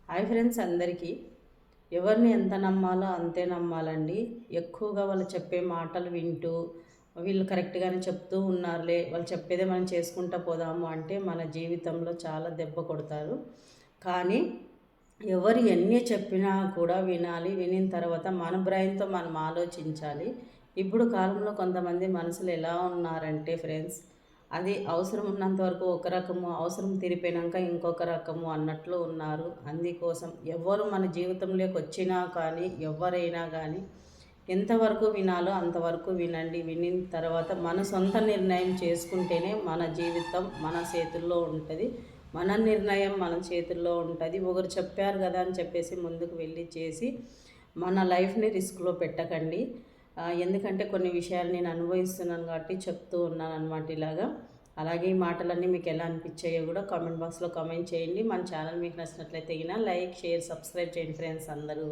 Hi friends అందరికీ. ఎవరిని ఎంత నమ్మాలో అంతే నమ్మాలండి. ఎక్కువగా వాళ్ళు చెప్పే మాటలు వింటూ వీళ్ళు కరెక్ట్గానే చెప్తూ ఉన్నారులే, వాళ్ళు చెప్పేదే మనం చేసుకుంటూ పోదాము అంటే మన జీవితంలో చాలా దెబ్బ కొడతారు. కానీ ఎవరు ఎన్ని చెప్పినా కూడా వినాలి. వినిన తర్వాత మన బ్రెయిన్తో మనం ఆలోచించాలి. ఇప్పుడు కాలంలో కొంతమంది మనుషులు ఎలా ఉన్నారంటే ఫ్రెండ్స్, అది అవసరం ఉన్నంత వరకు ఒక రకము, అవసరం తీరిపోయినాక ఇంకొక రకము అన్నట్లు ఉన్నారు. అందుకోసం ఎవరు మన జీవితంలోకి వచ్చినా కానీ, ఎవరైనా కానీ ఎంతవరకు వినాలో అంతవరకు వినండి. వినిన తర్వాత మన సొంత నిర్ణయం చేసుకుంటేనే మన జీవితం మన చేతుల్లో ఉంటుంది. మన నిర్ణయం మన చేతుల్లో ఉంటుంది. ఒకరు చెప్పారు కదా అని చెప్పేసి ముందుకు వెళ్ళి చేసి మన లైఫ్ని రిస్క్లో పెట్టకండి. ఎందుకంటే కొన్ని విషయాలు నేను అనుభవిస్తున్నాను కాబట్టి చెప్తూ ఉన్నాను అనమాట ఇలాగా. అలాగే ఈ మాటలన్నీ మీకు ఎలా అనిపించాయో కూడా కామెంట్ బాక్స్లో కామెంట్ చేయండి. మన ఛానల్ మీకు నచ్చినట్లయితే లైక్, షేర్, సబ్స్క్రైబ్ చేయండి ఫ్రెండ్స్ అందరూ.